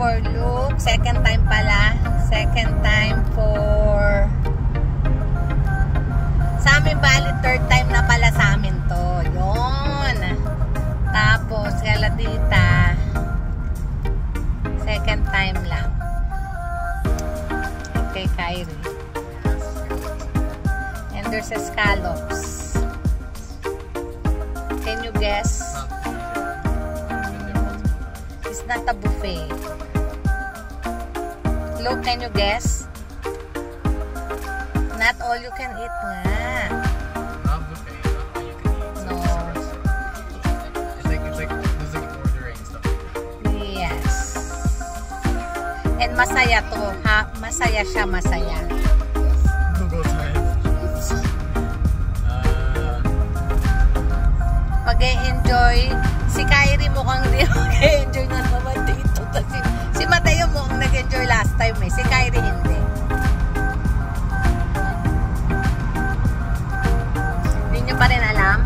for Luke. Second time pala. Second time for... Sa amin bali, third time na pala sa amin to. Yun. Tapos, kala tita, second time lang. Kay Kyrie. And there's scallops. Can you guess? It's not a buffet. Look, can you guess? Not all you can eat nga. Not buffet, not all you can eat. No. It's like ordering stuff. Yes. And masaya to, ha? Masaya siya, masaya. Google time. Mag-e-enjoy. Si Kyrie mukhang hindi mag-e-enjoy na naman dito. Kasi si Mateo mukhang nag-enjoy last time eh. Si Kyrie hindi. Hindi nyo pa rin alam?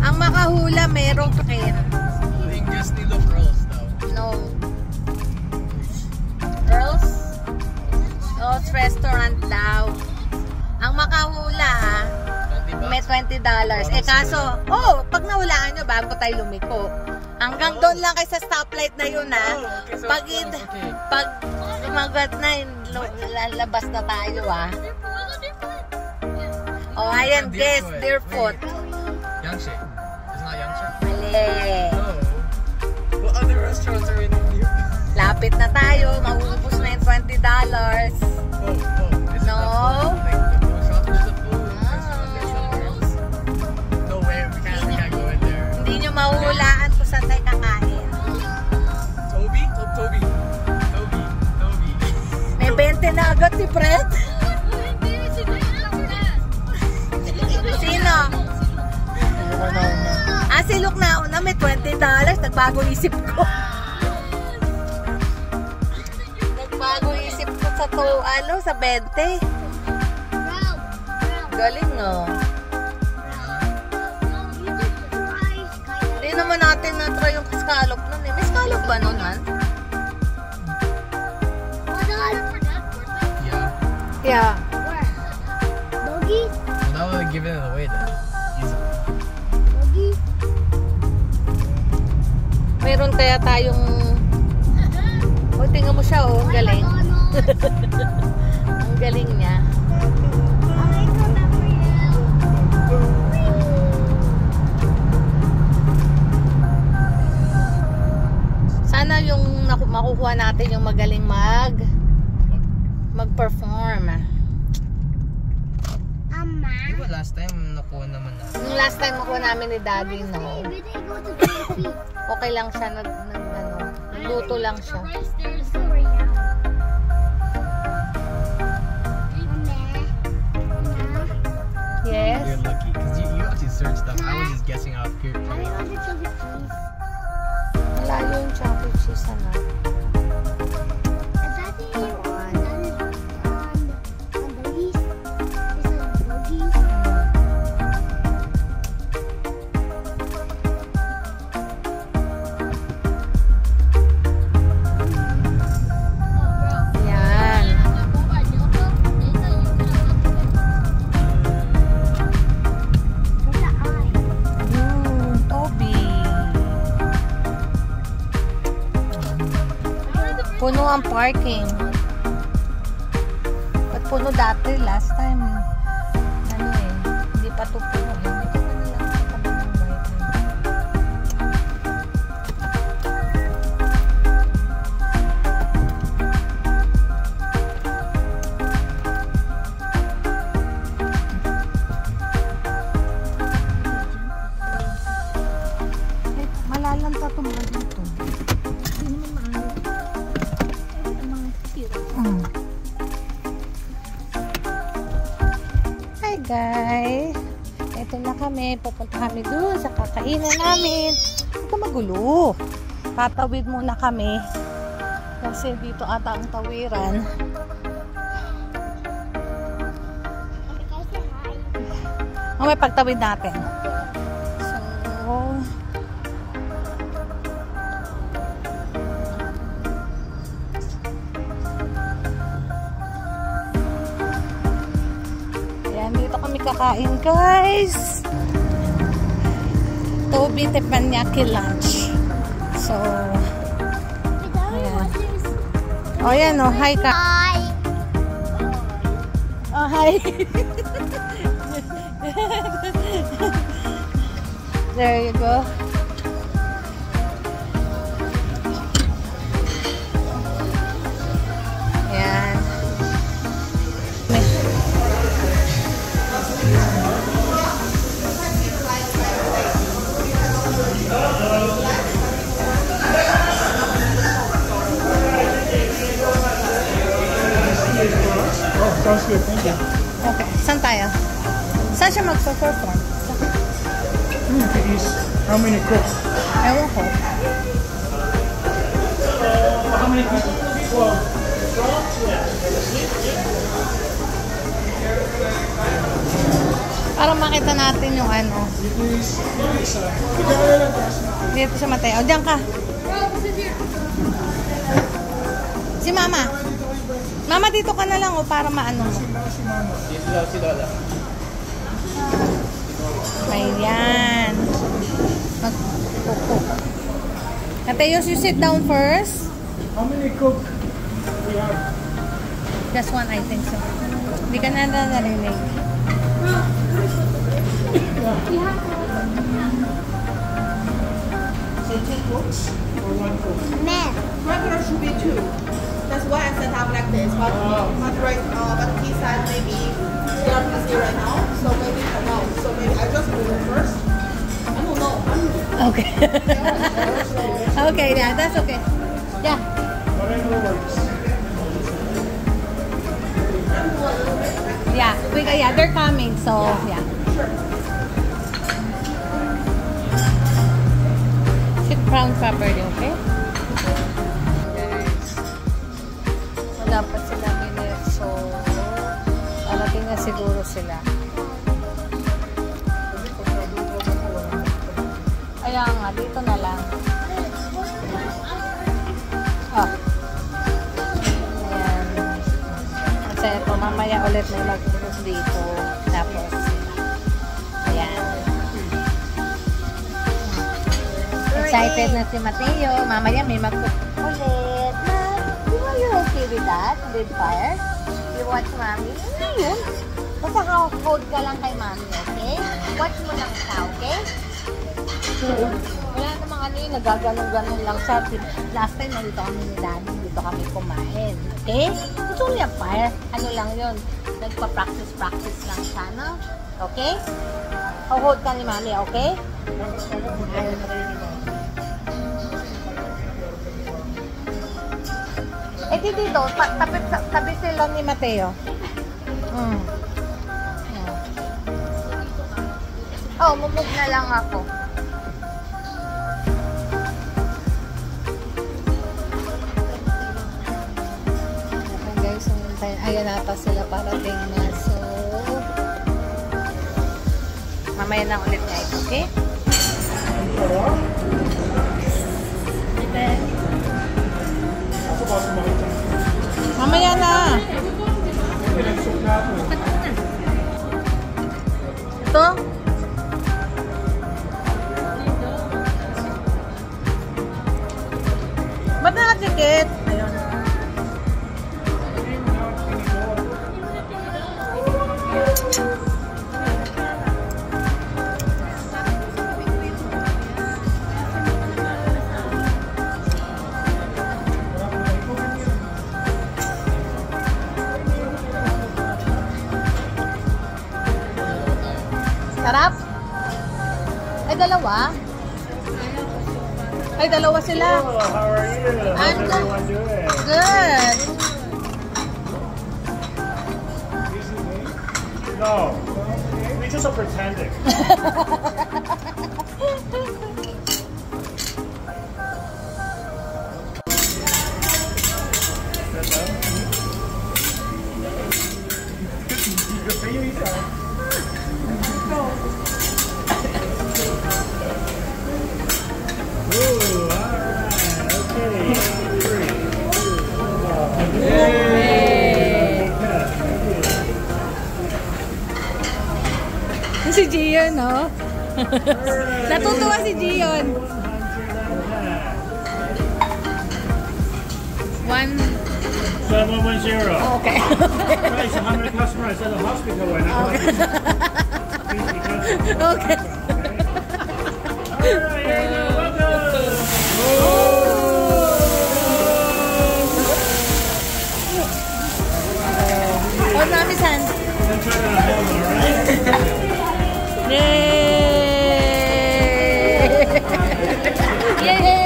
Ang makahula merong kin. Just need of Earls though. No. Earls restaurant daw. Ang makahula may $20. Eh kaso, pag nahulaan nyo bago tayo lumiko. Hanggang doon lang kayo sa stoplight na yun ha. Pag lumagat na yun, lalabas na tayo ha. Oh, ayan, guess, Deerfoot. Yangshe. It's not Yangshe? Mali. No. What other restaurants are in here? Lapit na tayo, maubos na yung $20. Is no. No way, we can't go in there. Hindi nyo mahuhulaan kung saan tayo kakain. Toby? Toby. May 20 na agad si Fred. Sino? Si Luke na una, may $20. Nagbago isip ko. Nagbago isip ko sa 20. Galing no. Hindi naman natin na-try yung scallop nun eh. May scallop ba nun, Han? Yeah. Doggy? Well, that would have given it away then. Meron kaya tayong... tingnan mo siya ang galing. Ang galing niya. Sana yung makukuha natin yung magaling mag-perform. Diba last time nakuha naman natin? Yung last time nakuha namin ni Daddy, no? Okay lang siya, nagluto lang siya. Yes? You're lucky, because you actually searched them. I was just guessing out here. Malayo yung chocolate cheese, ano? Puno ang parking. Ba't puno dati? Last time, hindi pa ito puno. Malalanta ito mga dito. Hi guys, ito na kami, pupunta kami doon sa kakainan namin. Huwag ka magulo, tatawid muna kami kasi dito ata ang tawiran. May pagtawid natin. So, ayan, dito kami kakain, guys. Toby Teppanyaki lunch. So, ayan. Oh, yan, oh. Hi, ka. Hi. Oh, hi. There you go. Ayan. Oh, sounds good. Thank you. Okay, saan tayo? Saan siya mag-perform? How many cooks? Ewan ko. How many people? 12. Para makita natin yung ano. Dito sa Mateo. O, diyan ka. Si Mama. Mama, dito ka na lang o para maano mo. Si Lola. Ayan. Mag-cook. Mateo, you sit down first. How many cook we have? Just one, I think so. Hindi ka na narinig. So 2 cooks? Or one cook? Man. Regular should be 2. That's why I set up like this. But he said maybe they are busy right now, so maybe no. So maybe I just move it first. I don't know. Okay. Okay, yeah, that's okay. Yeah. Whatever works. Yeah, they're coming, so yeah. Sit brown properly, okay? Wala pa sila minute, so parating na siguro sila. Kaya nga, dito na lang. Oh. Ayan. Kasi ito, mamaya ulit may mag-book dito. Tapos, ayan. Excited na si Mateo. Mamaya may mag-book ulit. You okay with that? With fire? You watch Mommy? Yun. Basta hold ka lang kay Mommy, okay? Watch mo lang siya, okay? Wala namang ano yun, nagaganon-ganon lang siya. Last time, nandito kami ni Daddy, dito kami kumain. Okay? It's only a fire. Ano lang yun, nagpa-practice lang siya, no? Okay? Hold ka ni Mami, okay? Eh, dito, tabi sila ni Mateo. Oh, mumug na lang ako. Ayan nata sila parating na. So, mamaya na ulit na ito, okay? Mamaya na! Ito? Ba't nakatikit? Ayun. Sarap? Ay, dalawa? Ay, dalawa sila. Hello, how are you? How's everyone doing? Good. No, we just are pretending. Si Gion, no? Natutuwa si Gion. 710. Okay. Guys, how many customers at the hospital right now? Okay. Alright, here we go. Welcome. Oh, nami-san. I'm trying to hold on, alright? Yay! Yay!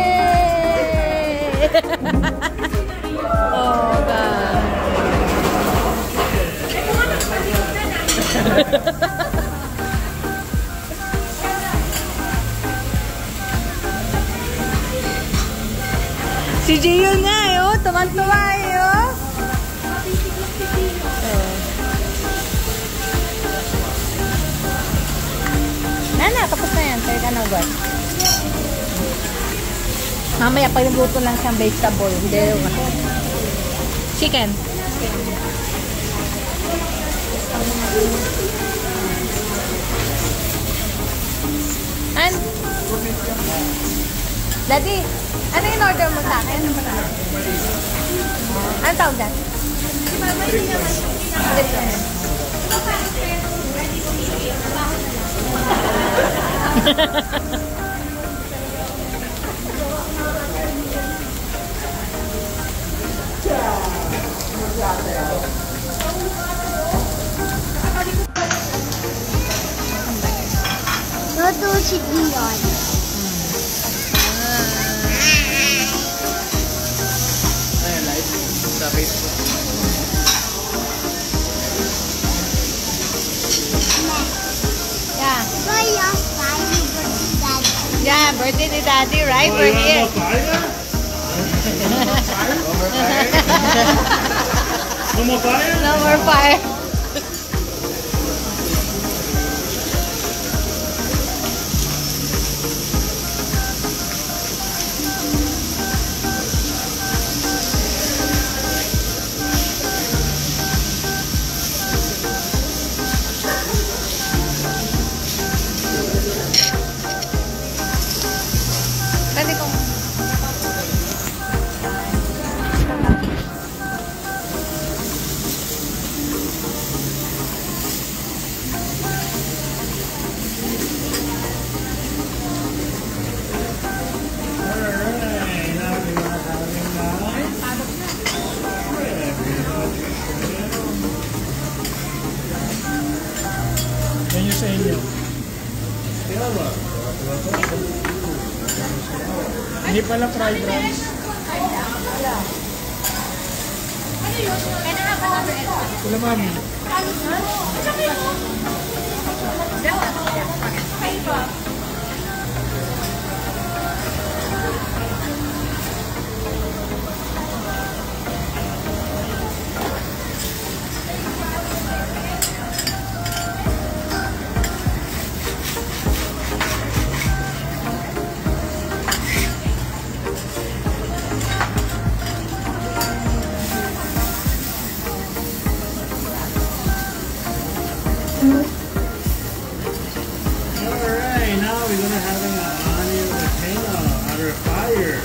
Oh, God. Si Gio nga eh, oh. Tuman-tuwa eh, oh. Nana, tapos na yan. Kaya ka na agad. Mamaya pa yung luto lang siyang vegetable. Hindi yung chicken. And Daddy, ano yung order mo sa akin? Ano tawag dyan? Luto si Dion. Sa Facebook. Yeah. Kaya tayo Daddy. Yeah, birthday ni Daddy, right? Oh, We're you here. want more fire? Overfire. No more fire? No more fire. Pwede kong... Alright, now we are having now. Yan yung sa inyo. Hindi pala fried rice. Wala mami. Alright, now we're gonna have an onion volcano under fire.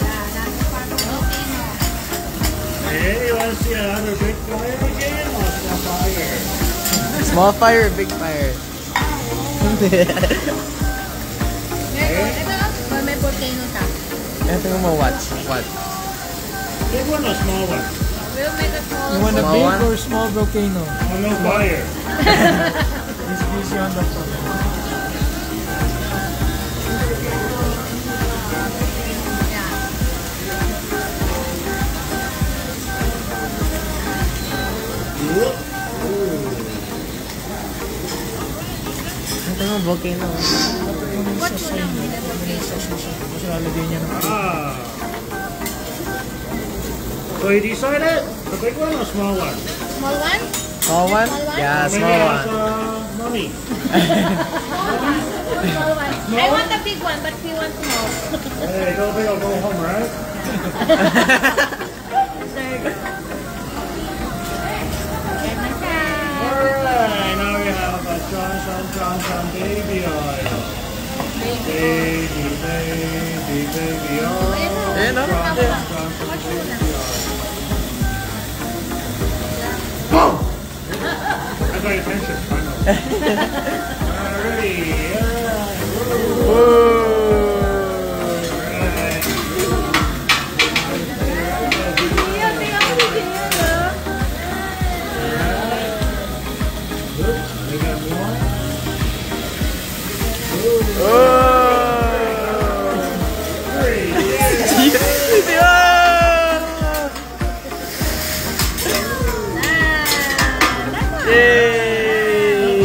Hey, you wanna see another big fire again? Or small fire? Small fire, big fire. May volcano sa. Ito mo, watch. Big one or small one? We'll make a small... You want a Small big one? or small volcano? Oh, no fire. He's busy on the phone. Ito mo, volcano. Watch mo lang nila volcano. Kasi lalagay niya ng Ah. So you decided? The big one or small one? Small one? Small one? Yeah, Maybe small ask, one. Mommy. Small one. I want a big one, but we want small. Hey, go big or go home, right? Alright, now we have a Johnson baby oil. Baby oil. Ayan, no? Johnson baby oil. I got your attention, finally. Alrighty, alright.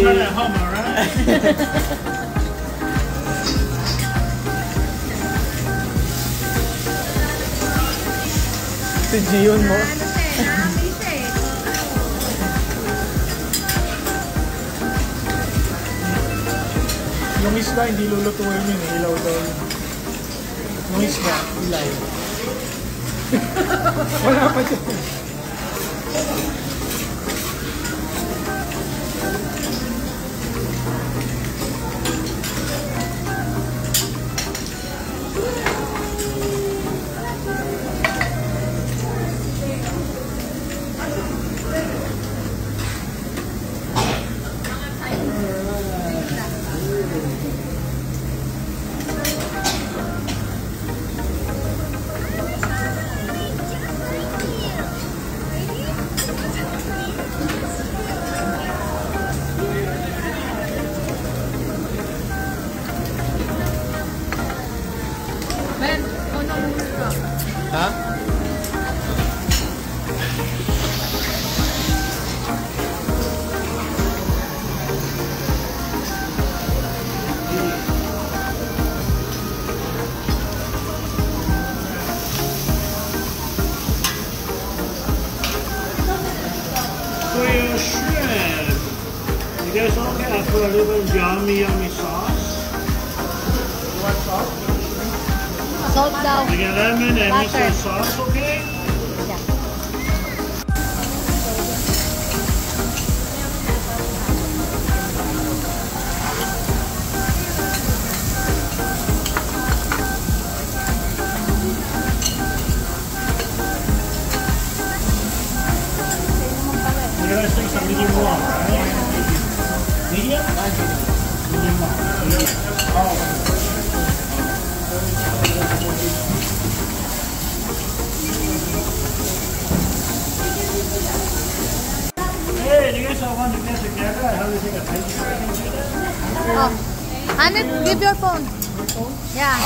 Try that home, alright? Si Gion mo. Yung isda, hindi lulutuin yun eh. Ilaw daw yun. Yung isda, ilaw. Wala pa dyan. Ha? For your shrimp, you guys okay? I put a little bit of yummy sauce. What sauce? Salt daw. You get lemon and Butter. miso sauce, okay? Yeah. You guys think some medium well, right? Medium? Medium well. Medium. Oh. Hey, do you guys all want to get together? I have to take a picture. Oh. Annette, give your phone. Yeah.